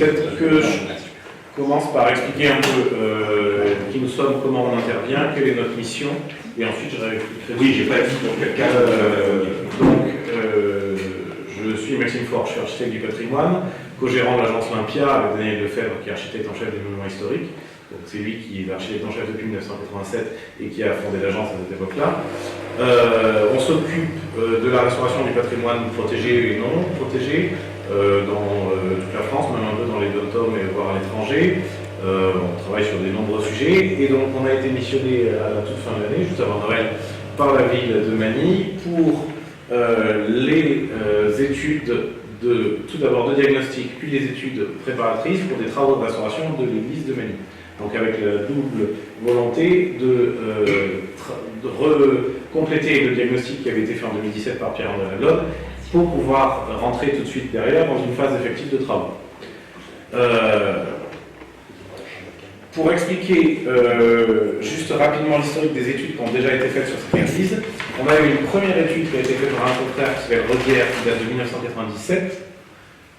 peut-être que je commence par expliquer un peu qui nous sommes, comment on intervient, quelle est notre mission, et ensuite je réexpliquerai. Oui, j'ai pas dit pour quelqu'un. Je suis Maxime Faure, je suis architecte du patrimoine, co-gérant de l'agence Olympia avec Daniel Lefebvre, qui est architecte en chef des monuments historiques. C'est lui qui est architecte en chef depuis 1987 et qui a fondé l'agence à cette époque-là. On s'occupe de la restauration du patrimoine protégé et non protégé dans toute la France, même un peu dans les dom-toms et voire à l'étranger. On travaille sur de nombreux sujets et donc on a été missionné à la toute fin de l'année, juste avant Noël, par la ville de Manille pour les études tout d'abord de diagnostic, puis les études préparatrices pour des travaux de restauration de l'église de Manille. Donc avec la double volonté de compléter le diagnostic qui avait été fait en 2017 par Pierre-André Lablode pour pouvoir rentrer tout de suite derrière dans une phase effective de travaux. Pour expliquer juste rapidement l'historique des études qui ont déjà été faites sur cette église, on a eu une première étude qui a été faite par un confrère qui s'appelle Rodière, qui date de 1997,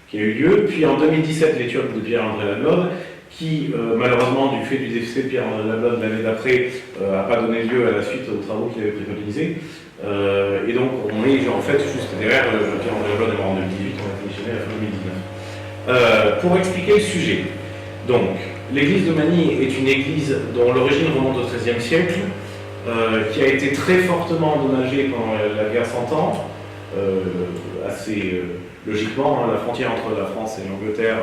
qui a eu lieu, puis en 2017 l'étude de Pierre-André Lablode, qui malheureusement du fait du déficit de Pierre-André Lablode l'année d'après n'a pas donné lieu à la suite aux travaux qu'il avait préconisés. Et donc on est en fait juste derrière, Pierre-André Lablode est mort en 2018, on a commissionné à la fin 2019. Pour expliquer le sujet, donc l'église de Manille est une église dont l'origine remonte au XIIIe siècle, qui a été très fortement endommagée pendant la guerre 100 ans, assez logiquement, la frontière entre la France et l'Angleterre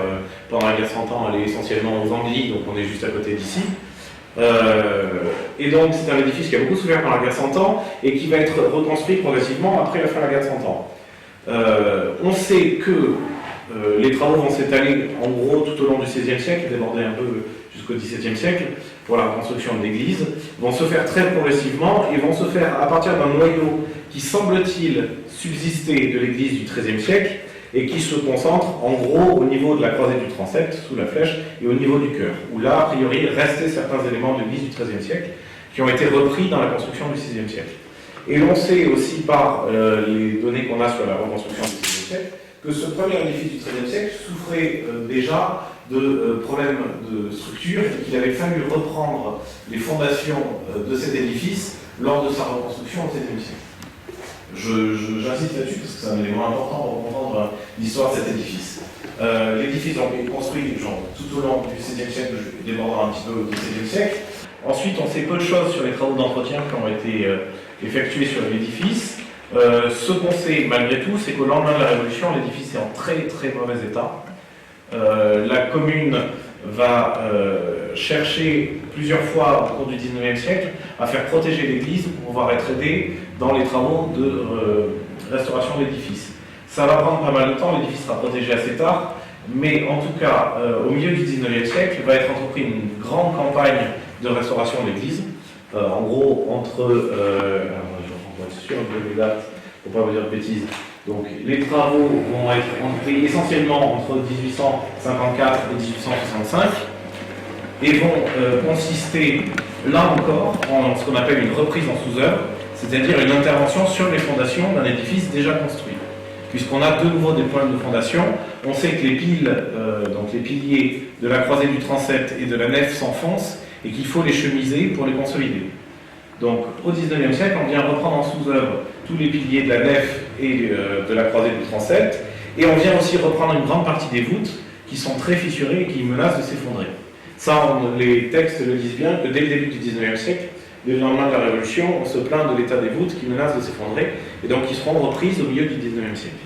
pendant la guerre 100 ans, elle est essentiellement aux Anglilles, donc on est juste à côté d'ici. Et donc c'est un édifice qui a beaucoup souffert pendant la guerre 100 ans et qui va être reconstruit progressivement après la fin de la guerre 100 ans. On sait que les travaux vont s'étaler en gros tout au long du XVIe siècle, déborder un peu jusqu'au XVIIe siècle pour la reconstruction de l'église, vont se faire très progressivement et vont se faire à partir d'un noyau qui semble-t-il subsister de l'église du XIIIe siècle et qui se concentre en gros au niveau de la croisée du transept, sous la flèche, et au niveau du chœur, où là, a priori, restaient certains éléments de l'église du XIIIe siècle qui ont été repris dans la construction du XVIe siècle. Et l'on sait aussi par les données qu'on a sur la reconstruction du XVIe siècle que ce premier édifice du XIIIe siècle souffrait déjà de problèmes de structure et qu'il avait fallu reprendre les fondations de cet édifice lors de sa reconstruction au XVIe siècle. J'insiste là-dessus parce que c'est un élément important pour comprendre l'histoire de cet édifice. L'édifice est construit tout au long du XVIe siècle, débordant un petit peu au XVIe siècle. Ensuite, on sait peu de choses sur les travaux d'entretien qui ont été effectués sur l'édifice. Ce qu'on sait malgré tout, c'est qu'au lendemain de la Révolution, l'édifice est en très très mauvais état. La commune va chercher plusieurs fois au cours du XIXe siècle à faire protéger l'église pour pouvoir être aidé dans les travaux de restauration de l'édifice. Ça va prendre pas mal de temps, l'édifice sera protégé assez tard, mais en tout cas, au milieu du XIXe siècle, va être entreprise une grande campagne de restauration de l'église. En gros, entre... on va être sûr de les dates, pour ne pas vous dire de bêtises. Donc, les travaux vont être entrepris essentiellement entre 1854 et 1865 et vont consister, là encore, en ce qu'on appelle une reprise en sous-œuvre, c'est-à-dire une intervention sur les fondations d'un édifice déjà construit. Puisqu'on a de nouveau des problèmes de fondation, on sait que les piles, donc les piliers de la croisée du transept et de la nef s'enfoncent et qu'il faut les chemiser pour les consolider. Donc, au XIXe siècle, on vient reprendre en sous-œuvre tous les piliers de la nef et de la croisée du transept, et on vient aussi reprendre une grande partie des voûtes qui sont très fissurées et qui menacent de s'effondrer. Ça, les textes le disent bien, que dès le début du XIXe siècle, dès le lendemain de la Révolution, on se plaint de l'état des voûtes qui menacent de s'effondrer, et donc qui seront reprises au milieu du XIXe siècle.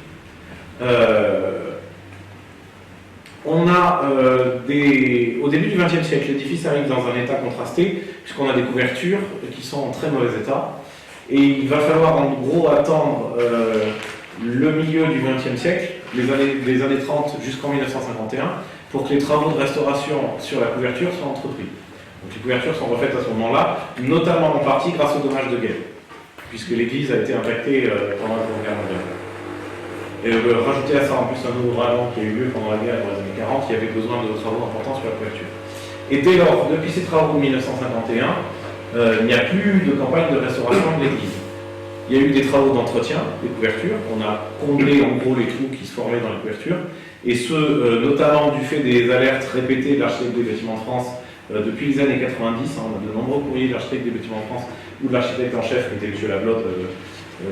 On a au début du XXe siècle, l'édifice arrive dans un état contrasté, puisqu'on a des couvertures qui sont en très mauvais état. Et il va falloir en gros attendre le milieu du XXe siècle, les années 30 jusqu'en 1951, pour que les travaux de restauration sur la couverture soient entrepris. Donc les couvertures sont refaites à ce moment-là, notamment en partie grâce aux dommages de guerre, puisque l'église a été impactée pendant la Seconde Guerre mondiale. Et rajouter à ça en plus un ouragan qui a eu lieu pendant la guerre dans les années 40, qui avait besoin de travaux importants sur la couverture. Et dès lors, depuis ces travaux de 1951, il n'y a plus de campagne de restauration de l'église. Il y a eu des travaux d'entretien des couvertures. On a comblé en gros les trous qui se formaient dans les couvertures. Et ce, notamment du fait des alertes répétées de l'architecte des bâtiments de France depuis les années 90. On a de nombreux courriers de l'architecte des bâtiments de France ou de l'architecte en chef, qui était M. Lablotte,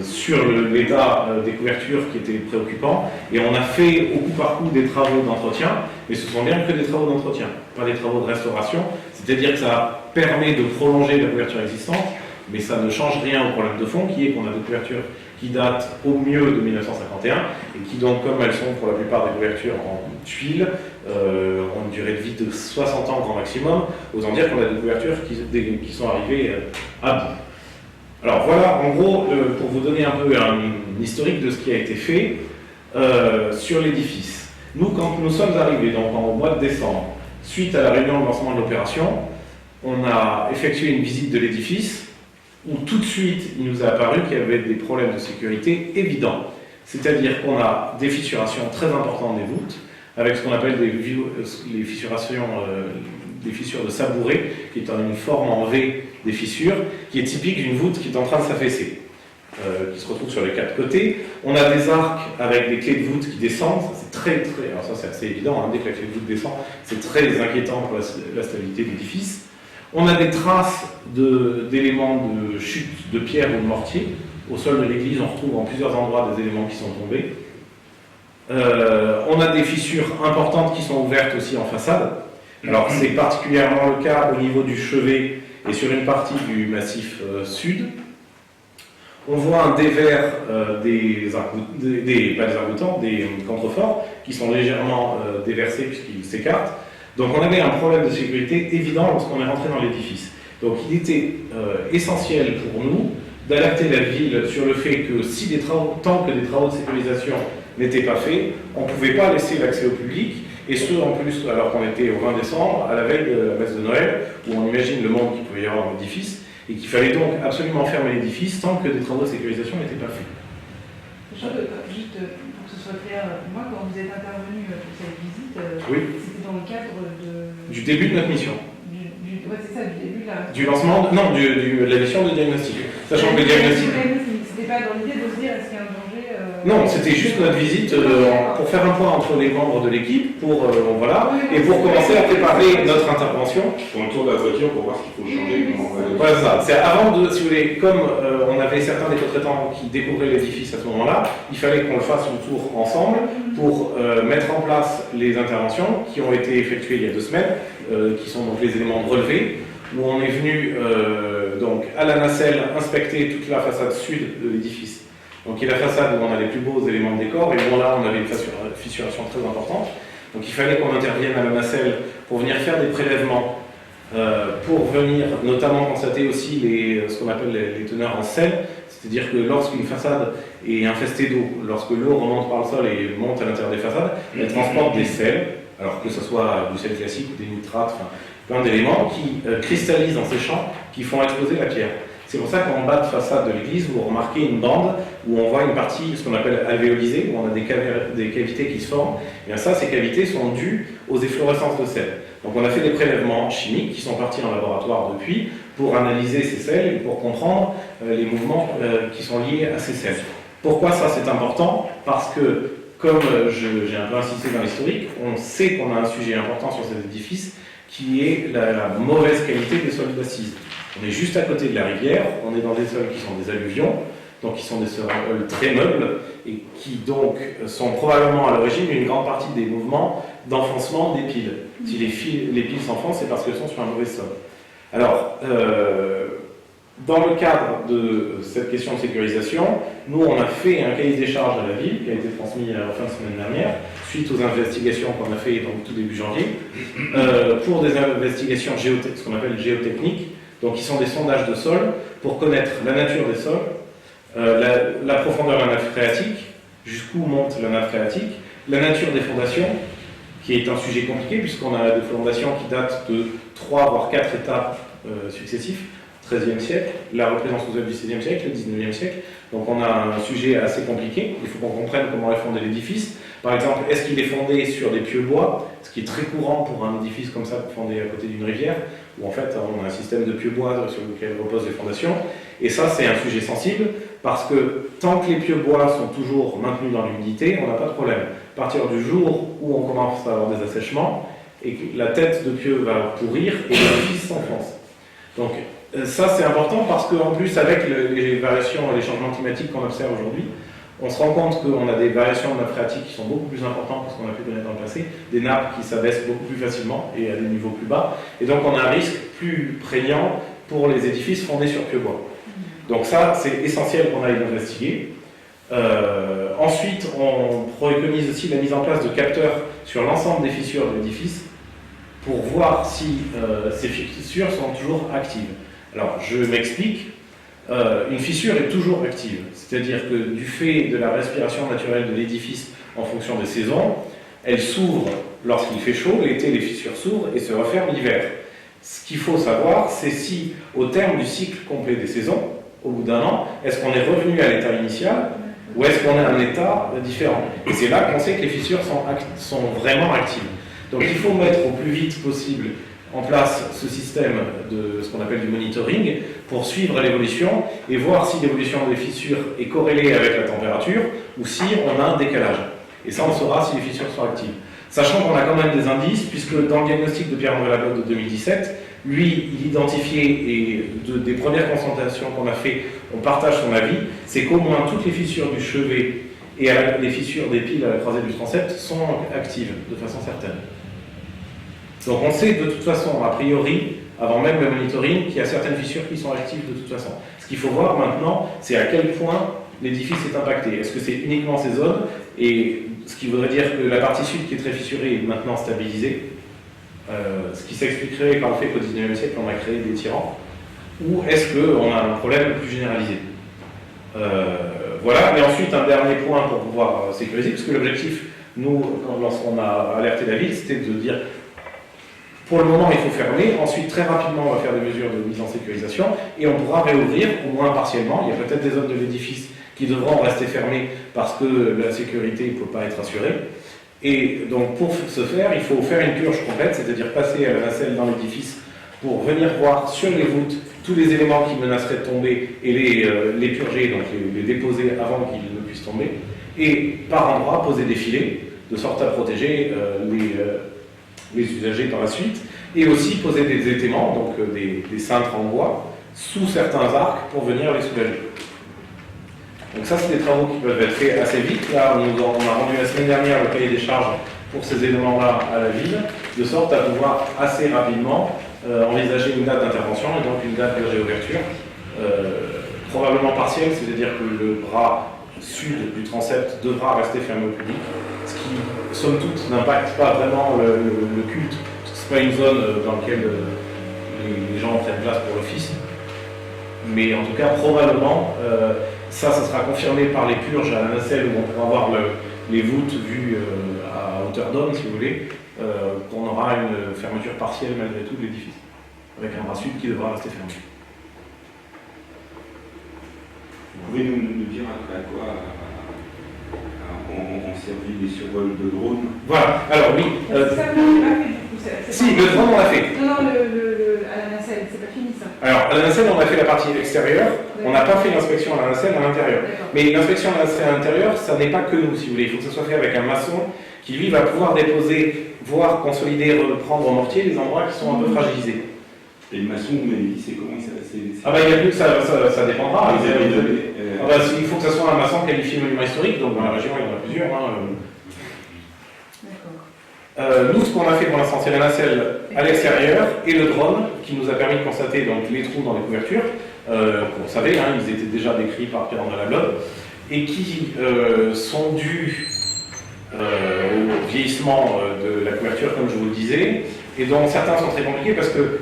sur l'état des couvertures qui était préoccupant. Et on a fait au coup par coup des travaux d'entretien, mais ce sont bien que des travaux d'entretien, pas des travaux de restauration. C'est-à-dire que ça permet de prolonger la couverture existante, mais ça ne change rien au problème de fond, qui est qu'on a des couvertures qui datent au mieux de 1951, et qui donc, comme elles sont pour la plupart des couvertures en tuiles, ont une durée de vie de 60 ans grand maximum, osant dire qu'on a des couvertures qui sont arrivées à bout. Alors voilà, en gros, pour vous donner un peu un historique de ce qui a été fait sur l'édifice. Nous, quand nous sommes arrivés donc, au mois de décembre, suite à la réunion de lancement de l'opération, on a effectué une visite de l'édifice où tout de suite, il nous a apparu qu'il y avait des problèmes de sécurité évidents. C'est-à-dire qu'on a des fissurations très importantes des voûtes, avec ce qu'on appelle les fissurations, des fissures de sabouret, qui est une forme en V des fissures, qui est typique d'une voûte qui est en train de s'affaisser, qui se retrouve sur les quatre côtés. On a des arcs avec des clés de voûte qui descendent, c'est très, alors ça c'est assez évident, hein, dès que la clé de voûte descend, c'est très inquiétant pour la stabilité de l'édifice. On a des traces d'éléments de chute de pierre ou de mortier. Au sol de l'église, on retrouve en plusieurs endroits des éléments qui sont tombés. On a des fissures importantes qui sont ouvertes aussi en façade. Alors c'est particulièrement le cas au niveau du chevet et sur une partie du massif sud. On voit un dévers pas des arcs-boutants, des contreforts qui sont légèrement déversés puisqu'ils s'écartent. Donc on avait un problème de sécurité évident lorsqu'on est rentré dans l'édifice. Donc il était essentiel pour nous d'alerter la ville sur le fait que si tant que des travaux de sécurisation n'étaient pas faits, on ne pouvait pas laisser l'accès au public, et ce en plus alors qu'on était au 20 décembre, à la veille de la messe de Noël, où on imagine le monde qu'il pouvait y avoir dans l'édifice, et qu'il fallait donc absolument fermer l'édifice tant que des travaux de sécurisation n'étaient pas faits. Juste pour que ce soit clair, moi quand vous êtes intervenu pour cette visite, oui. C'était dans le cadre du début de notre mission. Ouais, c'est ça, du début de la... Du lancement, non, de la mission de diagnostic. Sachant que le diagnostic... C'était pas dans l'idée de se dire est-ce qu'il y a un danger Non, c'était juste notre visite pour faire un point entre les membres de l'équipe, voilà, et pour commencer à préparer notre intervention. On tourne la voiture pour voir ce qu'il faut changer. Voilà ça. C'est avant de, si vous voulez, comme on avait certains des co-traitants qui découvraient l'édifice à ce moment-là, il fallait qu'on le fasse un tour ensemble pour mettre en place les interventions qui ont été effectuées il y a 2 semaines, qui sont donc les éléments de relevé, où on est venu donc à la nacelle inspecter toute la façade sud de l'édifice. Donc il y a la façade où on a les plus beaux éléments de décor, et bon là on avait une fissuration très importante. Donc il fallait qu'on intervienne à la nacelle pour venir faire des prélèvements, pour venir notamment constater aussi ce qu'on appelle les teneurs en sel, c'est-à-dire que lorsqu'une façade est infestée d'eau, lorsque l'eau remonte par le sol et monte à l'intérieur des façades, elle transporte des sels, alors que ce soit du sel classique ou des nitrates, enfin, plein d'éléments qui cristallisent en séchant, qui font exploser la pierre. C'est pour ça qu'en bas de façade de l'église, vous remarquez une bande où on voit une partie, ce qu'on appelle alvéolisée, où on a des cavités qui se forment. Et bien ça, ces cavités sont dues aux efflorescences de sel. Donc on a fait des prélèvements chimiques qui sont partis en laboratoire depuis pour analyser ces sels et pour comprendre les mouvements qui sont liés à ces sels. Pourquoi ça c'est important? Parce que, comme j'ai un peu insisté dans l'historique, on sait qu'on a un sujet important sur cet édifice qui est la mauvaise qualité des sols d'assises. On est juste à côté de la rivière, on est dans des sols qui sont des alluvions, donc qui sont des sols très meubles, et qui donc sont probablement à l'origine d'une grande partie des mouvements d'enfoncement des piles. Si les piles s'enfoncent, c'est parce qu'elles sont sur un mauvais sol. Alors, dans le cadre de cette question de sécurisation, nous on a fait un cahier des charges à la ville qui a été transmis à la fin de semaine dernière, suite aux investigations qu'on a fait donc, tout début janvier, pour des investigations ce qu'on appelle géotechniques, donc qui sont des sondages de sol pour connaître la nature des sols, la profondeur de la nappe phréatique, jusqu'où monte la nappe phréatique, la nature des fondations, qui est un sujet compliqué puisqu'on a des fondations qui datent de 3 voire 4 étapes successifs, 13e siècle, la représence aux œuvres du 16e siècle, le 19e siècle. Donc on a un sujet assez compliqué, il faut qu'on comprenne comment est fondé l'édifice. Par exemple, est-ce qu'il est fondé sur des pieux bois, ce qui est très courant pour un édifice comme ça, fondé à côté d'une rivière, où en fait on a un système de pieux bois sur lequel reposent les fondations. Et ça c'est un sujet sensible, Parce que tant que les pieux bois sont toujours maintenus dans l'humidité, on n'a pas de problème. À partir du jour où on commence à avoir des assèchements, et que la tête de pieu va pourrir et l'édifice s'enfonce. Donc ça c'est important parce qu'en plus avec les variations et les changements climatiques qu'on observe aujourd'hui, on se rend compte qu'on a des variations de nappes phréatiques qui sont beaucoup plus importantes que ce qu'on a pu connaître dans le passé, des nappes qui s'abaissent beaucoup plus facilement et à des niveaux plus bas, et donc on a un risque plus prégnant pour les édifices fondés sur pieux bois. Donc ça c'est essentiel qu'on aille investiguer. Ensuite on préconise aussi la mise en place de capteurs sur l'ensemble des fissures de l'édifice pour voir si ces fissures sont toujours actives. Alors, je m'explique. Une fissure est toujours active. C'est-à-dire que du fait de la respiration naturelle de l'édifice en fonction des saisons, elle s'ouvre lorsqu'il fait chaud, l'été les fissures s'ouvrent et se referment l'hiver. Ce qu'il faut savoir, c'est si, au terme du cycle complet des saisons, au bout d'un an, est-ce qu'on est revenu à l'état initial ou est-ce qu'on est à un état différent? Et c'est là qu'on sait que les fissures sont vraiment actives. Donc il faut mettre au plus vite possible en place ce système de ce qu'on appelle du monitoring pour suivre l'évolution et voir si l'évolution des fissures est corrélée avec la température ou si on a un décalage. Et ça, on saura si les fissures sont actives. Sachant qu'on a quand même des indices, puisque dans le diagnostic de Pierre-André Laglotte de 2017, lui, il identifiait, et des premières consultations qu'on a fait, on partage son avis, c'est qu'au moins toutes les fissures du chevet et les fissures des piles à la croisée du transept sont actives de façon certaine. Donc on sait de toute façon, a priori, avant même le monitoring, qu'il y a certaines fissures qui sont actives de toute façon. Ce qu'il faut voir maintenant, c'est à quel point l'édifice est impacté. Est-ce que c'est uniquement ces zones? Et ce qui voudrait dire que la partie sud qui est très fissurée est maintenant stabilisée, ce qui s'expliquerait par le fait qu'au XIXe siècle on a créé des tirants, ou est-ce qu'on a un problème plus généralisé? Voilà, et ensuite un dernier point pour pouvoir sécuriser, parce que l'objectif, nous, lorsqu'on a alerté la ville, c'était de dire pour le moment il faut fermer, ensuite très rapidement on va faire des mesures de mise en sécurisation et on pourra réouvrir, au moins partiellement. Il y a peut-être des zones de l'édifice qui devront rester fermées parce que la sécurité ne peut pas être assurée. Et donc pour ce faire, il faut faire une purge complète, c'est-à-dire passer à la nacelle dans l'édifice pour venir voir sur les voûtes tous les éléments qui menaceraient de tomber et les purger, donc les déposer avant qu'ils ne puissent tomber, et par endroits poser des filets de sorte à protéger les usagers par la suite, et aussi poser des étaiments, donc des cintres en bois, sous certains arcs pour venir les soulager. Donc ça, c'est des travaux qui peuvent être faits assez vite. Là, on a rendu la semaine dernière le cahier des charges pour ces éléments-là à la ville, de sorte à pouvoir assez rapidement envisager une date d'intervention et donc une date de réouverture, probablement partielle, c'est-à-dire que le bras sud du transept devra rester fermé au public, ce qui, somme toute, n'impacte pas vraiment le culte, parce que ce n'est pas une zone dans laquelle les gens prennent place pour l'office. Mais en tout cas, probablement, ça sera confirmé par les purges à la nacelle où on pourra voir les voûtes vues à hauteur d'homme, si vous voulez, qu'on aura une fermeture partielle malgré tout de l'édifice, avec un bras sud qui devra rester fermé. Vous pouvez nous dire à quoi on servit les survols de drones? Voilà, alors oui. Ça, vous l'avez pas fait du coup. Si, le drone on l'a fait. Non, à la nacelle, c'est pas fini ça. Alors, à la nacelle, on a fait la partie extérieure, on n'a pas fait l'inspection à la nacelle à l'intérieur. Mais l'inspection à la nacelle à l'intérieur, ça n'est pas que nous, si vous voulez. Il faut que ce soit fait avec un maçon qui, lui, va pouvoir déposer, voire consolider, reprendre au mortier les endroits qui sont un peu fragilisés. Et le maçon, vous m'avez dit, c'est comment ça? Ah bah, il y a plus que ça dépendra. Il faut que ce soit un maçon qualifié monument historique, donc dans la région, il y en a plusieurs. Nous, ce qu'on a fait pour l'instant, c'est la nacelle à l'extérieur et le drone qui nous a permis de constater donc, les trous dans les couvertures. Vous savez, ils étaient déjà décrits par Pierre-André Laglotte et qui sont dus au vieillissement de la couverture, comme je vous le disais, et dont certains sont très compliqués parce que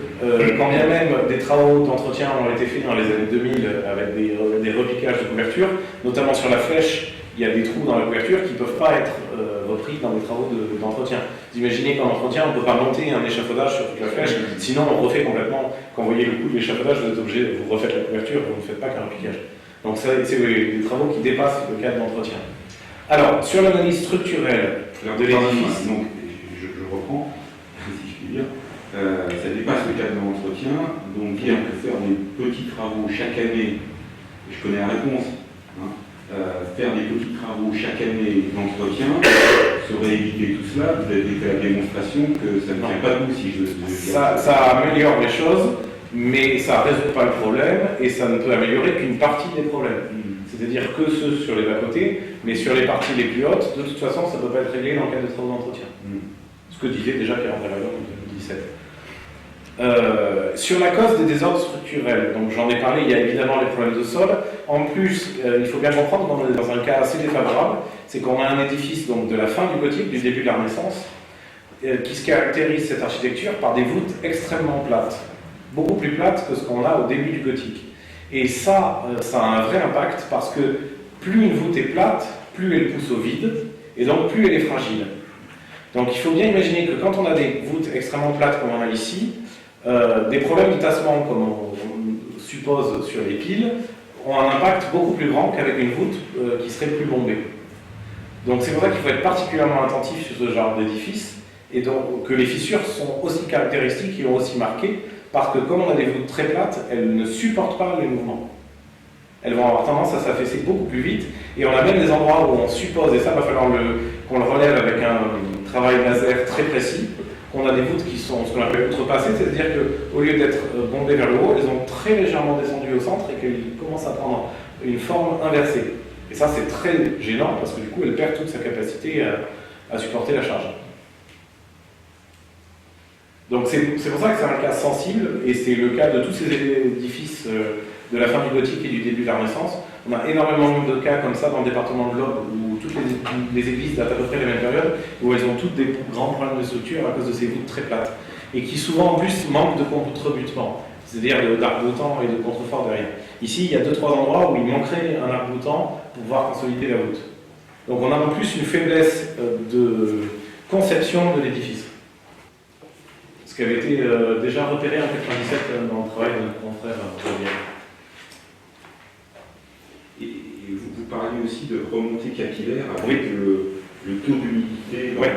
quand bien même des travaux d'entretien ont été faits dans les années 2000 avec des repiquages de couverture, notamment sur la flèche, il y a des trous dans la couverture qui ne peuvent pas être repris dans des travaux d'entretien. Vous imaginez qu'en entretien, on ne peut pas monter un échafaudage sur toute la flèche, sinon on refait complètement. Quand vous voyez le coup de l'échafaudage, vous êtes obligé de vous refaire la couverture, vous ne faites pas qu'un repiquage. Donc c'est des travaux qui dépassent le cadre d'entretien. Alors, sur l'analyse structurelle de l'édifice... Donc, je reprends, si je puis dire, ça dépasse le cadre d'entretien, donc dire que faire des petits travaux chaque année, je connais la réponse, hein. Faire des petits travaux chaque année d'entretien serait éviter tout cela. Vous avez fait la démonstration que ça ne tient pas debout si je... Ça améliore les choses, mais ça ne résout pas le problème et ça ne peut améliorer qu'une partie des problèmes. C'est-à-dire que ceux sur les bas-côtés, mais sur les parties les plus hautes, de toute façon, ça ne peut pas être réglé dans le cadre des travaux d'entretien. Ce que disait déjà Pierre-André Lalonde en 2017. Sur la cause des désordres structurels, donc j'en ai parlé, il y a évidemment les problèmes de sol. En plus, il faut bien comprendre qu'on est dans un cas assez défavorable, c'est qu'on a un édifice donc, de la fin du gothique, du début de la Renaissance, qui se caractérise cette architecture par des voûtes extrêmement plates, beaucoup plus plates que ce qu'on a au début du gothique. Et ça a un vrai impact parce que plus une voûte est plate, plus elle pousse au vide, et donc plus elle est fragile. Donc il faut bien imaginer que quand on a des voûtes extrêmement plates comme on a ici, des problèmes de tassement comme on suppose sur les piles ont un impact beaucoup plus grand qu'avec une voûte qui serait plus bombée. Donc c'est pour ça qu'il faut être particulièrement attentif sur ce genre d'édifice et donc que les fissures sont aussi caractéristiques et aussi marquées parce que comme on a des voûtes très plates, elles ne supportent pas les mouvements. Elles vont avoir tendance à s'affaisser beaucoup plus vite et on a même des endroits où on suppose, et ça va falloir qu'on le relève avec un travail laser très précis, qu'on a des voûtes qui sont ce qu'on appelle outrepassées, c'est-à-dire qu'au lieu d'être bombées vers le haut, elles ont très légèrement descendu au centre et qu'elles commencent à prendre une forme inversée. Et ça c'est très gênant parce que du coup elle perd toute sa capacité à supporter la charge. Donc c'est pour ça que c'est un cas sensible, et c'est le cas de tous ces édifices de la fin du gothique et du début de la Renaissance. On a énormément de cas comme ça dans le département de l'Aube, où toutes les églises datent à peu près de la même période, où elles ont toutes des grands problèmes de structure à cause de ces voûtes très plates, et qui souvent en plus manquent de contrebutement, c'est-à-dire d'arc-boutant et de contrefort derrière. Ici, il y a 2-3 endroits où il manquerait un arc-boutant pour pouvoir consolider la voûte. Donc on a en plus une faiblesse de conception de l'édifice. Ce qui avait été déjà repéré en 1997 dans le travail de notre confrère Javier. Et vous parliez aussi de remontée capillaire avec oui. le taux d'humidité. Ouais.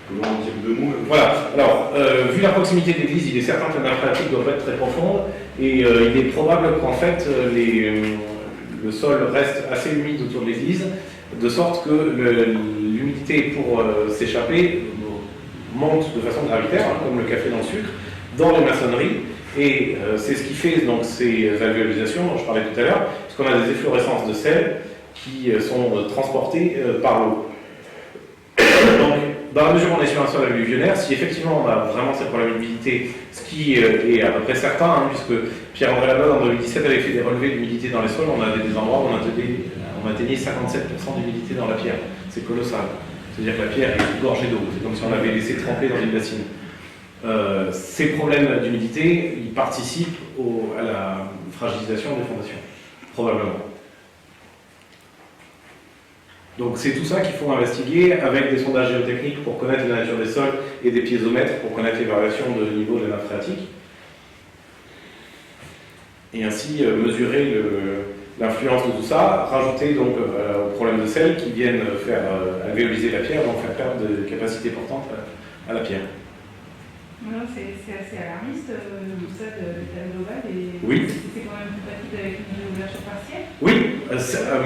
Comment en dire deux mots? Voilà, alors, vu la proximité de l'église, il est certain que la nappe phréatique doit pas être très profonde, et il est probable qu'en fait, le sol reste assez humide autour de l'église, de sorte que l'humidité pour s'échapper monte de façon gravitaire, hein, comme le café dans le sucre, dans les maçonneries, et c'est ce qui fait donc, ces alvéolisations dont je parlais tout à l'heure, puisqu'on a des efflorescences de sel qui sont transportées par l'eau. Donc, dans la mesure où on est sur un sol alluvionnaire, si effectivement on a vraiment ces problèmes d'humidité, ce qui est à peu près certain, hein, puisque Pierre-André Lalonde en 2017 avait fait des relevés d'humidité dans les sols, on avait des endroits où on atteignait 57% d'humidité dans la pierre. C'est colossal. C'est-à-dire que la pierre est gorgée d'eau. C'est comme si on l'avait laissé tremper dans une bassine. Ces problèmes d'humidité, ils participent à la fragilisation des fondations, probablement. Donc c'est tout ça qu'il faut investiguer avec des sondages géotechniques pour connaître la nature des sols et des piézomètres pour connaître les variations de niveau de la nappe phréatique. Et ainsi mesurer l'influence de tout ça, rajouter donc aux problèmes de sel qui viennent faire alvéoliser la pierre, donc faire perdre de capacité portante à la pierre. Alors c'est assez alarmiste tout ça de l'état global et oui. C'est quand même compatible avec une ouverture partielle. Oui,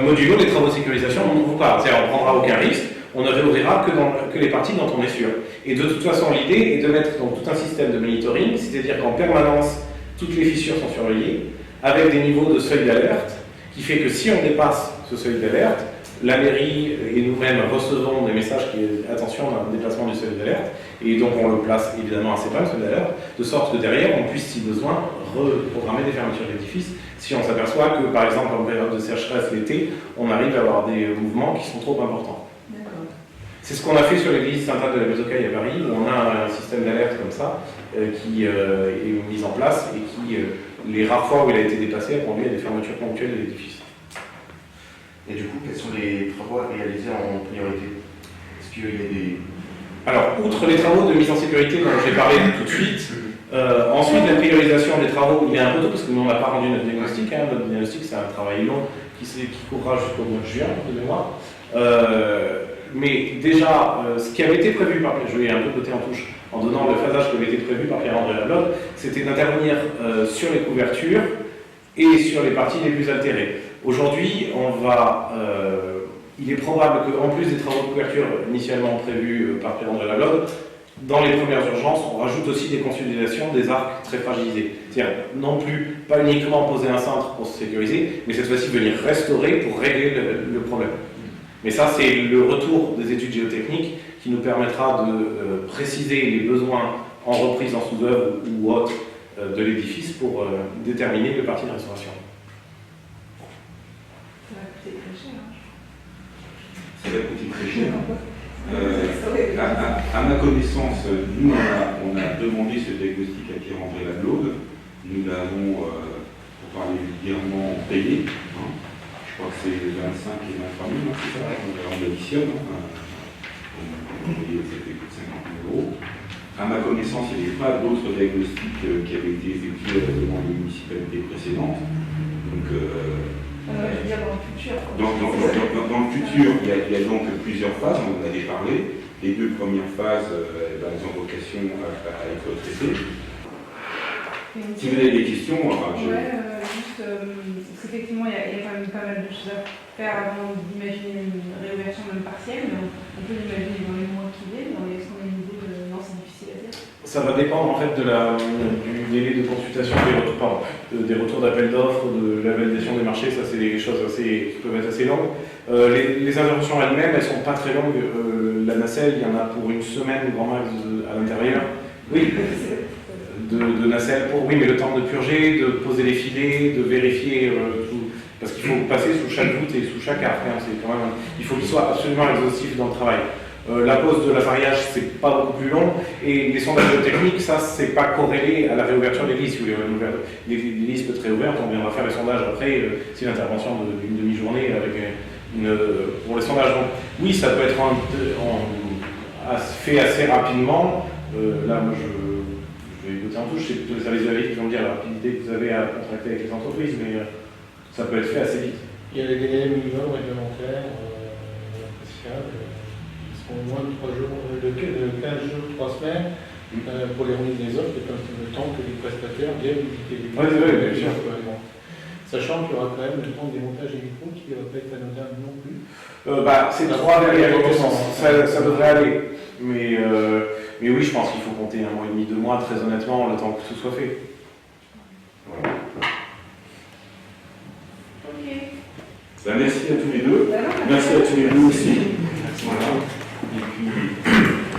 modulo les travaux de sécurisation, on n'ouvre pas, c'est-à-dire on ne prendra aucun risque, on ne réouvrira que les parties dont on est sûr. Et de toute façon l'idée est de mettre donc, tout un système de monitoring, c'est-à-dire qu'en permanence toutes les fissures sont surveillées, avec des niveaux de seuil d'alerte, qui fait que si on dépasse ce seuil d'alerte, la mairie et nous-mêmes recevons des messages qui disent attention, on a un déplacement du seuil d'alerte, et donc on le place évidemment assez bas, le seuil d'alerte, de sorte que derrière on puisse, si besoin, reprogrammer des fermetures d'édifices, si on s'aperçoit que, par exemple, en période de sécheresse l'été, on arrive à avoir des mouvements qui sont trop importants. C'est ce qu'on a fait sur l'église Sainte-Anne de la Bézocaille à Paris, où on a un système d'alerte comme ça, qui est mis en place, et qui, les rares fois où il a été dépassé, a conduit à des fermetures ponctuelles de l'édifice. Et du coup, quels sont les travaux à réaliser en priorité? Est-ce qu'il y a des... Alors, outre les travaux de mise en sécurité dont j'ai parlé tout de suite, ensuite la priorisation des travaux, il est un peu tôt parce que nous on n'a pas rendu notre diagnostic. Hein. Notre diagnostic c'est un travail long qui courra jusqu'au mois de juin de mémoire. Mais déjà, ce qui avait été prévu par je vais un peu côté en touche en donnant le phasage qui avait été prévu par Pierre-André Lalonde, c'était d'intervenir sur les couvertures et sur les parties les plus altérées. Aujourd'hui, il est probable qu'en plus des travaux de couverture initialement prévus par Pierre-André Lalonde, dans les premières urgences, on rajoute aussi des consolidations des arcs très fragilisés. C'est-à-dire non plus, pas uniquement poser un cintre pour se sécuriser, mais cette fois-ci venir restaurer pour régler le problème. Mais ça, c'est le retour des études géotechniques qui nous permettra de préciser les besoins en reprise en sous-œuvre ou autre de l'édifice pour déterminer le parti de restauration. Ça va coûter très cher. Ça va coûter très cher. À ma connaissance, nous, on a demandé ce diagnostic à Pierre-André Lalonde. Nous l'avons, pour parler vulgairement, payé. Hein. Je crois que c'est 25 et 23 000, hein, c'est ça, on additionne. C'était plus de 50 000 euros. À ma connaissance, il n'y avait pas d'autres diagnostics qui avaient été effectués à la demande des municipalités précédentes. Donc, Je veux dire dans le futur. dans le futur, il y a donc plusieurs phases, on en avait parlé. Les deux premières phases, elles ont vocation à être traitées. Si vous avez des questions, enfin, juste, parce qu'effectivement, il y a quand même pas mal de choses à faire avant d'imaginer une réouverture même partielle, mais on peut l'imaginer dans les mois qui viennent. Est-ce qu'on a une idée de... Non, c'est difficile à dire. Ça va dépendre en fait du délai de consultation des retours d'appel d'offres, de la validation des marchés. Ça, c'est des choses qui peuvent être assez longues. Les interventions elles-mêmes, elles sont pas très longues. La nacelle, il y en a pour une semaine, grand max à l'intérieur. Oui, de nacelle pour. Oui, mais le temps de purger, de poser les filets, de vérifier tout. Parce qu'il faut passer sous chaque voûte et sous chaque arc. Hein, c'est quand même, il faut qu'il soit absolument exhaustif dans le travail. La pose de l'appareillage, c'est pas beaucoup plus long, et les sondages techniques, ça, c'est pas corrélé à la réouverture de l'église. Si vous voulez, l'église peut être réouverte, on viendra faire les sondages après, c'est une intervention d'une demi-journée avec pour les sondages. Donc, oui, ça peut être fait assez rapidement. Là, moi, je vais écouter en touche, c'est plutôt les services de la ville qui vont me dire la rapidité que vous avez à contracter avec les entreprises, mais ça peut être fait assez vite. Il y a les délais minimums réglementaires, appréciables. Au moins de 3 jours, de 15 jours, 3 semaines, pour les remises des offres, et le temps que les prestataires viennent visiter les bien sûr. Sachant qu'il y aura quand même le temps de démontage des micros qui ne va pas être anodin non plus. C'est 3 années avec le sens, ça devrait aller. Mais oui, je pense qu'il faut compter 1 mois et demi, 2 mois, très honnêtement, le temps que tout soit fait. voilà. Ok. Merci à tous les deux. Non, Merci à tous les deux aussi. Voilà.